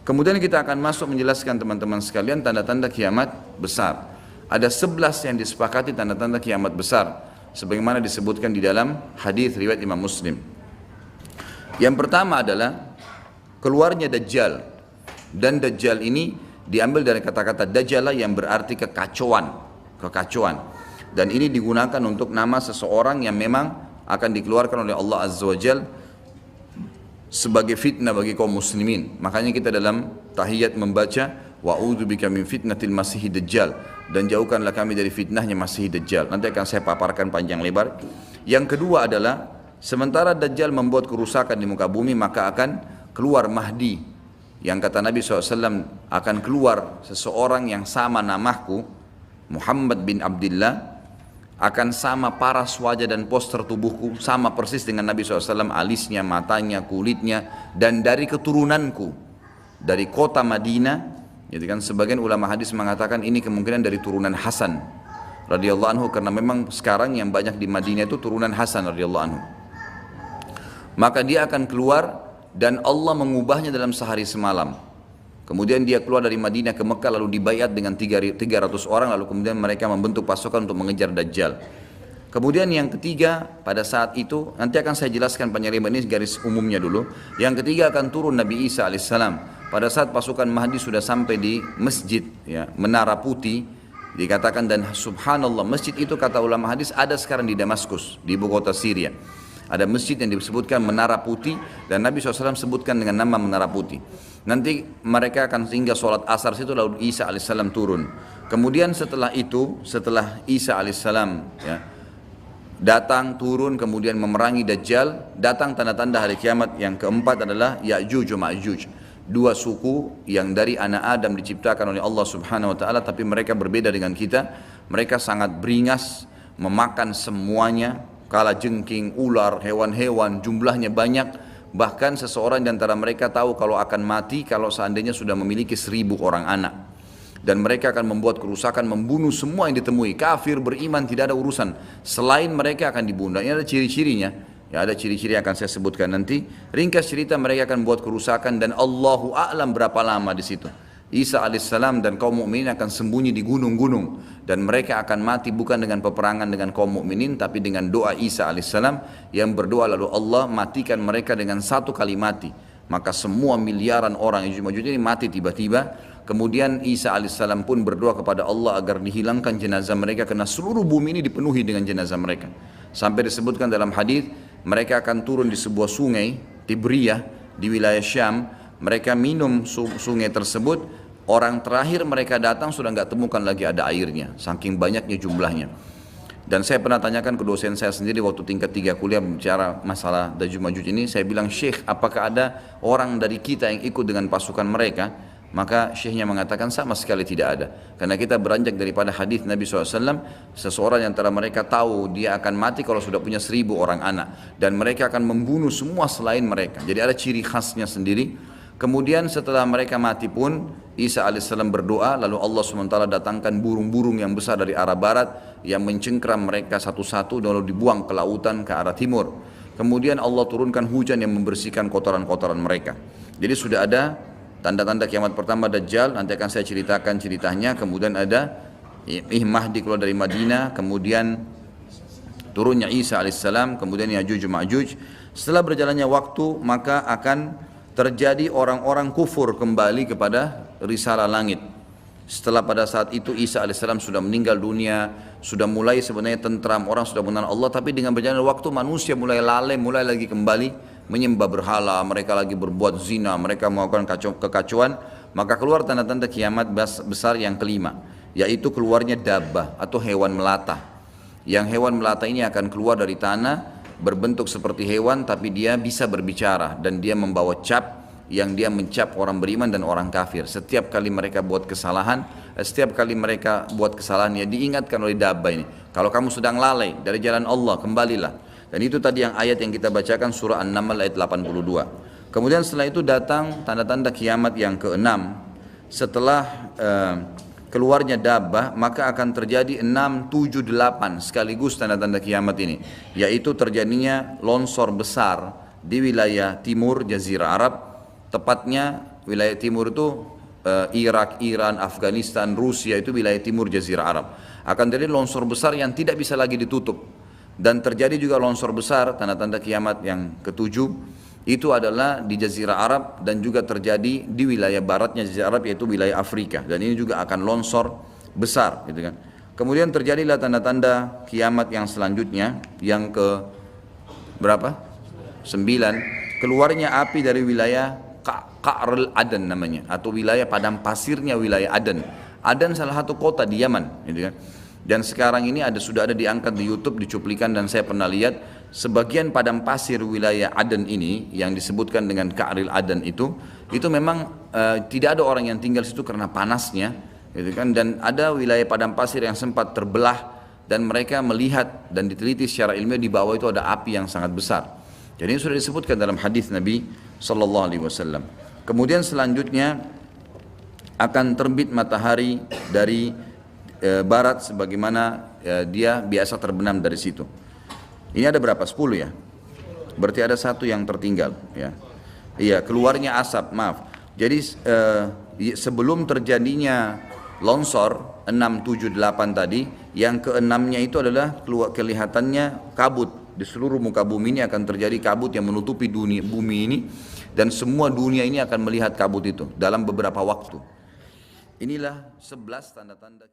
Kemudian kita akan masuk menjelaskan teman-teman sekalian tanda-tanda kiamat besar. Ada 11 yang disepakati tanda-tanda kiamat besar, sebagaimana disebutkan di dalam hadis riwayat Imam Muslim. Yang pertama adalah keluarnya Dajjal. Dan Dajjal ini diambil dari kata-kata Dajjala yang berarti kekacauan. Dan ini digunakan untuk nama seseorang yang memang akan dikeluarkan oleh Allah Azza wa Jalla sebagai fitnah bagi kaum muslimin. Makanya kita dalam tahiyat membaca wa'udzubika min fitnatil masiihid dajjal, dan jauhkanlah kami dari fitnahnya Masih Dajjal. Nanti akan saya paparkan panjang lebar. Yang kedua adalah sementara Dajjal membuat kerusakan di muka bumi, maka akan keluar Mahdi, yang kata Nabi SAW akan keluar seseorang yang sama namaku, Muhammad bin Abdullah, akan sama paras wajah dan poster tubuhku, sama persis dengan Nabi SAW, alisnya, matanya, kulitnya, dan dari keturunanku, dari kota Madinah. Jadi kan sebagian ulama hadis mengatakan ini kemungkinan dari turunan Hasan radhiyallahu anhu, karena memang sekarang yang banyak di Madinah itu turunan Hasan radhiyallahu anhu. Maka dia akan keluar dan Allah mengubahnya dalam sehari semalam. Kemudian dia keluar dari Madinah ke Mekah, lalu dibayat dengan 300 orang, lalu kemudian mereka membentuk pasukan untuk mengejar Dajjal. Kemudian yang ketiga, pada saat itu, nanti akan saya jelaskan penyelidikan ini garis umumnya dulu. Yang ketiga akan turun Nabi Isa alaihissalam. Pada saat pasukan Mahdi sudah sampai di masjid, ya, Menara Putih, dikatakan, dan subhanallah, masjid itu kata ulama hadis ada sekarang di Damaskus, di ibu kota Syria. Ada masjid yang disebutkan Menara Putih, dan Nabi SAW sebutkan dengan nama Menara Putih. Nanti mereka akan singgah sholat asar situ, lalu Isa alaihissalam turun. Kemudian setelah itu, setelah Isa alaihissalam ya, datang turun kemudian memerangi Dajjal, datang tanda-tanda hari kiamat. Yang keempat adalah Ya'juj wa Ma'juj, dua suku yang dari anak Adam diciptakan oleh Allah Subhanahu wa taala, tapi mereka berbeda dengan kita. Mereka sangat beringas, memakan semuanya, kalajengking, ular, hewan-hewan, jumlahnya banyak. Bahkan seseorang di antara mereka tahu kalau akan mati kalau seandainya sudah memiliki 1000 orang anak. Dan mereka akan membuat kerusakan, membunuh semua yang ditemui. Kafir, beriman, tidak ada urusan. Selain mereka akan dibunuh. Ini ada ciri-cirinya. Ya, ada ciri-ciri yang akan saya sebutkan nanti. Ringkas cerita, mereka akan buat kerusakan dan Allahu a'lam berapa lama di situ. Isa alaihissalam dan kaum mukminin akan sembunyi di gunung-gunung, dan mereka akan mati bukan dengan peperangan dengan kaum mukminin, tapi dengan doa Isa alaihissalam yang berdoa, lalu Allah matikan mereka dengan satu kali mati. Maka semua miliaran orang yang Ya'juj ini mati tiba-tiba. Kemudian Isa alaihissalam pun berdoa kepada Allah agar dihilangkan jenazah mereka, karena seluruh bumi ini dipenuhi dengan jenazah mereka. Sampai disebutkan dalam hadis mereka akan turun di sebuah sungai Tibriyah di wilayah Syam. Mereka minum sungai tersebut. Orang terakhir mereka datang sudah nggak temukan lagi ada airnya, saking banyaknya jumlahnya. Dan saya pernah tanyakan ke dosen saya sendiri waktu tingkat 3 kuliah bicara masalah Ya'juj Ma'juj ini. Saya bilang, Syekh, apakah ada orang dari kita yang ikut dengan pasukan mereka? Maka syekhnya mengatakan sama sekali tidak ada. Karena kita beranjak daripada hadis Nabi SAW, seseorang yang antara mereka tahu dia akan mati kalau sudah punya 1000 orang anak. Dan mereka akan membunuh semua selain mereka. Jadi ada ciri khasnya sendiri. Kemudian setelah mereka mati pun Isa alaihissalam berdoa, lalu Allah SWT datangkan burung-burung yang besar dari arah barat yang mencengkram mereka satu-satu, lalu dibuang ke lautan ke arah timur. Kemudian Allah turunkan hujan yang membersihkan kotoran-kotoran mereka. Jadi sudah ada tanda-tanda kiamat pertama Dajjal, nanti akan saya ceritakan ceritanya. Kemudian ada Mahdi keluar dari Madinah, kemudian turunnya Isa alaihissalam, kemudian Ya'juj Ma'juj. Setelah berjalannya waktu maka akan terjadi orang-orang kufur kembali kepada risalah langit. Setelah pada saat itu Isa alaihissalam sudah meninggal dunia, sudah mulai sebenarnya tentram, orang sudah mengenal Allah, tapi dengan berjalannya waktu manusia mulai lalai, mulai lagi kembali menyembah berhala, mereka lagi berbuat zina, mereka melakukan kekacauan. Maka keluar tanda-tanda kiamat besar yang kelima, yaitu keluarnya dabbah atau hewan melata. Yang hewan melata ini akan keluar dari tanah, berbentuk seperti hewan tapi dia bisa berbicara, dan dia membawa cap yang dia mencap orang beriman dan orang kafir. Setiap kali mereka buat kesalahan, ya diingatkan oleh dabbah ini, kalau kamu sedang lalai dari jalan Allah, kembalilah. Dan itu tadi yang ayat yang kita bacakan surah An-Naml ayat 82. Kemudian setelah itu datang tanda-tanda kiamat yang keenam. Setelah keluarnya dabbah, maka akan terjadi 6, 7, 8 sekaligus tanda-tanda kiamat ini, yaitu terjadinya longsor besar di wilayah timur Jazirah Arab, tepatnya wilayah timur itu Irak, Iran, Afghanistan, Rusia itu wilayah timur Jazirah Arab. Akan terjadi longsor besar yang tidak bisa lagi ditutup. Dan terjadi juga longsor besar, tanda-tanda kiamat yang ketujuh, itu adalah di Jazirah Arab dan juga terjadi di wilayah baratnya Jazirah Arab yaitu wilayah Afrika. Dan ini juga akan longsor besar, gitu kan. Kemudian terjadilah tanda-tanda kiamat yang selanjutnya, yang ke berapa? 9. Keluarnya api dari wilayah Ka'rul Adan namanya, atau wilayah padang pasirnya wilayah Aden. Aden salah satu kota di Yaman, gitu kan. Dan sekarang ini sudah ada diangkat di YouTube, dicuplikan, dan saya pernah lihat sebagian padang pasir wilayah Aden ini yang disebutkan dengan Ka'rul Adan itu memang tidak ada orang yang tinggal situ karena panasnya, gitu kan. Dan ada wilayah padang pasir yang sempat terbelah dan mereka melihat dan diteliti secara ilmiah di bawah itu ada api yang sangat besar. Jadi ini sudah disebutkan dalam hadis Nabi Sallallahu Alaihi Wasallam. Kemudian selanjutnya akan terbit matahari dari barat sebagaimana dia biasa terbenam dari situ. Ini ada berapa? 10 ya? Berarti ada satu yang tertinggal ya. Iya, keluarnya asap, maaf. Jadi sebelum terjadinya longsor 6, 7, 8 tadi, yang keenamnya itu adalah kelihatannya kabut. Di seluruh muka bumi ini akan terjadi kabut yang menutupi bumi ini, dan semua dunia ini akan melihat kabut itu dalam beberapa waktu. Inilah 11 tanda-tanda